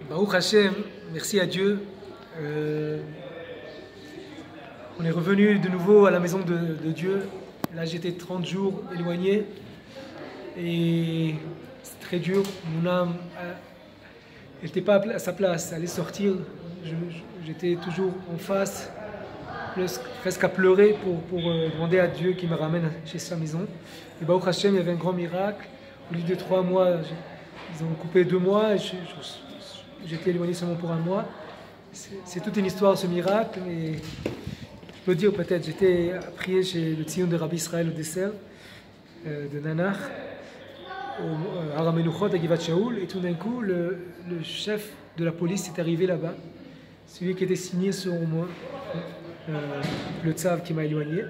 Baruch Hashem, merci à Dieu. On est revenu de nouveau à la maison de Dieu. Là, j'étais 30 jours éloigné et c'est très dur. Mon âme, elle n'était pas à sa place, elle allait sortir. J'étais toujours en face, presque à pleurer pour demander à Dieu qu'il me ramène chez sa maison. Et Baruch Hashem, il y avait un grand miracle. Au lieu de 3 mois, ils ont coupé 2 mois. J'étais éloigné seulement pour 1 mois. C'est toute une histoire, ce miracle. Et je peux dire peut-être, j'étais à prier chez le Tzion de Rabbi Israël au dessert de Nanach, au Har HaMenuchot à Givat Shaul. Et tout d'un coup, le chef de la police est arrivé là-bas. Celui qui était signé sur moi, le tzav qui m'a éloigné.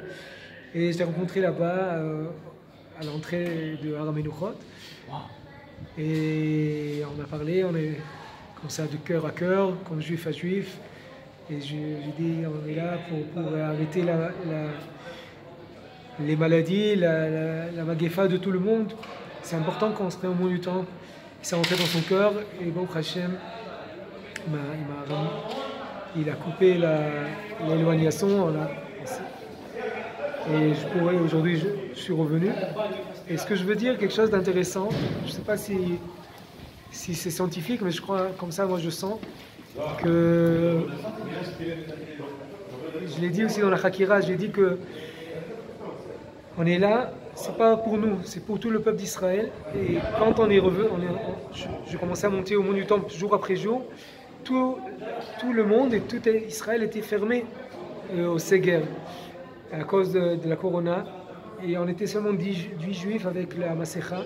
Et je l'ai rencontré là-bas à l'entrée de Har HaMenuchot. Et on a parlé, on est comme ça de cœur à cœur, comme juif à juif. Et j'ai dit, on est là pour arrêter les maladies, la maguefa de tout le monde. C'est important qu'on se réunisse du temps. Ça rentrait dans son cœur. Et Baruch Hashem, il a coupé l'éloignation. Et aujourd'hui, je suis revenu. Et ce que je veux dire, quelque chose d'intéressant, je ne sais pas si c'est scientifique, mais je crois, comme ça, moi je sens que, je l'ai dit aussi dans la Hakira, j'ai dit que on est là, c'est pas pour nous, c'est pour tout le peuple d'Israël. Et quand on est revenu, je commençais à monter au mont du Temple jour après jour, tout le monde et tout Israël était fermé au Seger à cause de la Corona. Et on était seulement 10 juifs avec la Masecha.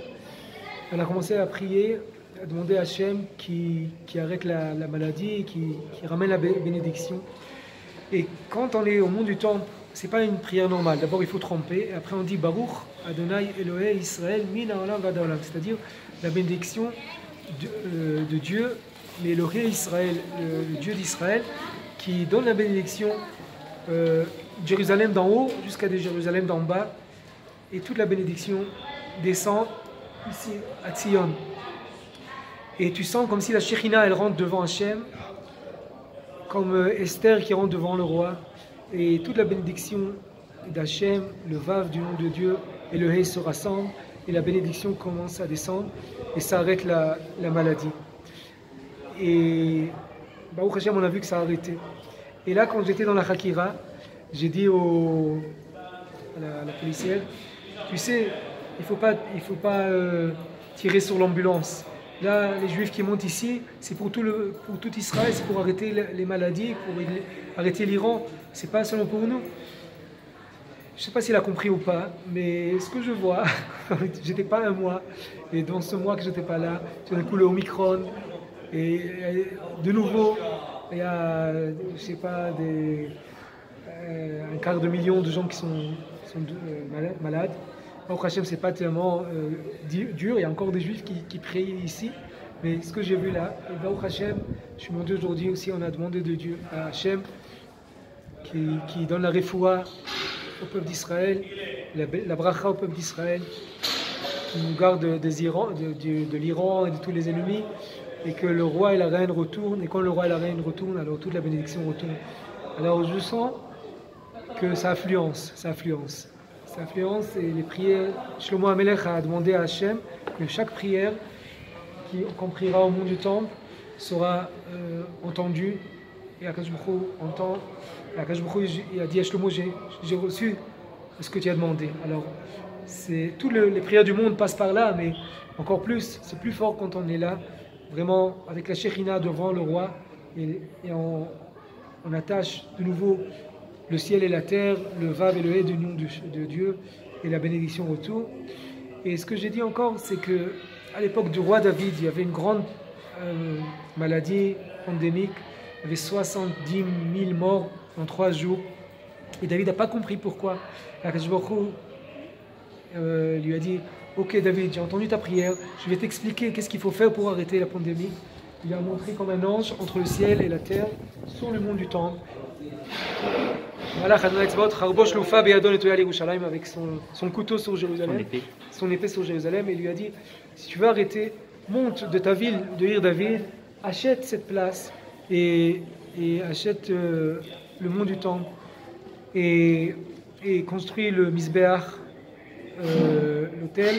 On a commencé à prier, à demander à Hachem qui arrête la maladie, qui ramène la bénédiction. Et quand on est au mont du Temple, c'est pas une prière normale. D'abord, il faut tremper. Et après, on dit Baruch Adonai Elohei Israël min ha'olam va'ad ha'olam, c'est-à-dire la bénédiction de Dieu, l'Elohei Israël, le Dieu d'Israël, qui donne la bénédiction de Jérusalem d'en haut jusqu'à Jérusalem d'en bas. Et toute la bénédiction descend ici à Tzion. Et tu sens comme si la Shekhinah elle rentre devant Hachem, comme Esther qui rentre devant le roi. Et toute la bénédiction d'Hachem, le Vav du nom de Dieu et le He se rassemblent. Et la bénédiction commence à descendre et ça arrête la maladie. Et Baruch Hashem, on a vu que ça a arrêté. Et là, quand j'étais dans la Hakira, j'ai dit à la policière, tu sais, il faut pas tirer sur l'ambulance. Là, les Juifs qui montent ici, c'est pour tout Israël, c'est pour arrêter les maladies, pour arrêter l'Iran. C'est pas seulement pour nous. Je sais pas s'il a compris ou pas, mais ce que je vois, j'étais pas 1 mois, et dans ce mois que j'étais pas là, tout d'un coup le Omicron, et de nouveau, il y a, je sais pas, un quart de million de gens qui sont malades. Baruch Hashem, c'est pas tellement dur, il y a encore des juifs qui prient ici, mais ce que j'ai vu là, et Baruch Hashem, je suis demandé aujourd'hui aussi, on a demandé de Dieu à Hashem qui donne la refoua au peuple d'Israël, la bracha au peuple d'Israël, qui nous garde de l'Iran et de tous les ennemis, et que le roi et la reine retournent, et quand le roi et la reine retournent, alors toute la bénédiction retourne. Alors je sens que ça influence et les prières. Shlomo HaMelech a demandé à Hachem que chaque prière qu'on priera au mont du Temple sera entendue, et Akadosh Baruch Hu entend. Akadosh Baruch Hu, il a dit à Shlomo, j'ai reçu ce que tu as demandé. Alors toutes les prières du monde passent par là, mais encore plus, c'est plus fort quand on est là, vraiment avec la Shekhinah devant le roi, et on attache de nouveau le ciel et la terre, le Vav et le He du nom de Dieu, et la bénédiction autour. Et ce que j'ai dit encore, c'est que à l'époque du roi David, il y avait une grande maladie pandémique, il y avait 70 000 morts en 3 jours. Et David n'a pas compris pourquoi. Akadosh Baruch Hu lui a dit, ok David, j'ai entendu ta prière, je vais t'expliquer qu'est-ce qu'il faut faire pour arrêter la pandémie. Il lui a montré comme un ange entre le ciel et la terre, sur le mont du Temple. Voilà, avec son couteau sur Jérusalem, son épée sur Jérusalem, et lui a dit, si tu veux arrêter, monte de ta ville de Ir David achète cette place et achète le mont du temple et construit le Misbéach, l'hôtel.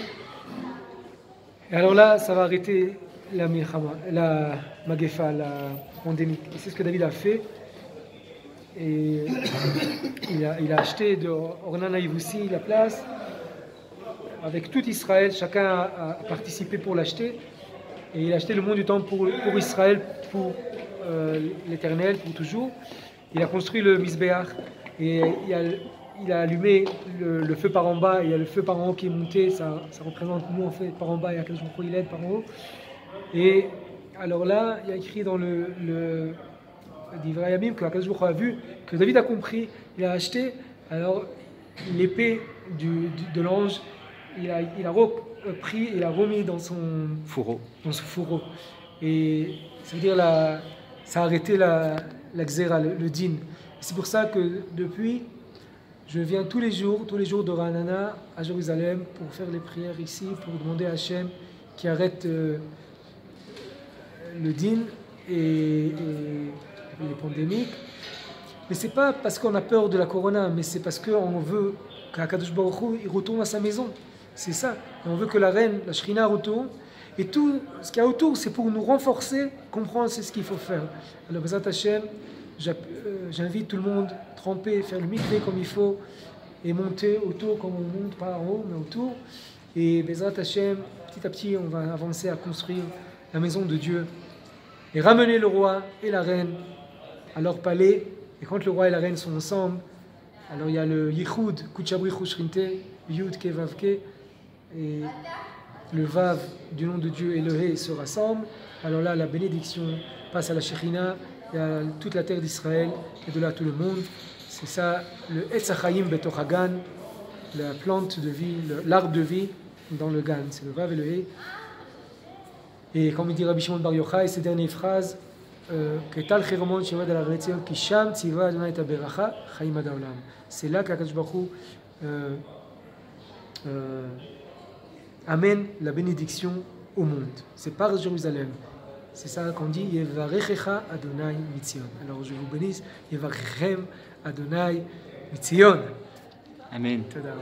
Et alors là, ça va arrêter la Magefa, la pandémie. Et c'est ce que David a fait. Et il a acheté de Ornan Ivoussi la place avec tout Israël. Chacun a participé pour l'acheter. Et il a acheté le mont du temple pour Israël, pour l'Éternel, pour toujours. Il a construit le Misbéach et il a allumé le feu par en bas. Il y a le feu par en haut qui est monté. Ça représente nous en fait par en bas et à quel jour il aide par en haut. Et alors là, il y a écrit dans le d'Ivra Yamim que Akadosh Baruch Hu a vu, que David a compris, il a acheté alors l'épée de l'ange, il a repris, il a remis dans son fourreau. Et ça veut dire ça a arrêté la xéra, le din. C'est pour ça que depuis, je viens tous les jours de Ra'anana à Jérusalem pour faire les prières ici, pour demander à Hachem qui arrête le din et les pandémiques. Mais c'est pas parce qu'on a peur de la corona, mais c'est parce qu'on veut qu'Akadosh Baruch Hu il retourne à sa maison. C'est ça. Et on veut que la reine, la Shrina retourne. Et tout ce qu'il y a autour, c'est pour nous renforcer, comprendre c'est ce qu'il faut faire. Alors, Bezat Hashem, j'invite tout le monde à tremper, faire le mikvé comme il faut, et monter autour comme on monte, pas en haut, mais autour. Et Bezat Hashem, petit à petit, on va avancer à construire la maison de Dieu. Et ramener le roi et la reine à leur palais. Et quand le roi et la reine sont ensemble, alors il y a le Yichud, Kuchabrichu Shrinte, Yud Ke Vav Ke, et le Vav du nom de Dieu et le He se rassemblent. Alors là, la bénédiction passe à la Shekhinah et à toute la terre d'Israël et de là tout le monde. C'est ça, le Etz HaChaim Betoch HaGan, la plante de vie, l'arbre de vie dans le Gan. C'est le Vav et le He. Et comme il dit Rabbi Shimon Bar Yochai, ces dernières phrases, c'est là qu'Akadosh Baruch Hu amène la bénédiction au monde. C'est par Jérusalem. C'est ça qu'on dit Yevarechecha Adonai Mitzion. Alors je vous bénisse, Yevarechem Adonai Mitzion. Amen. Tada.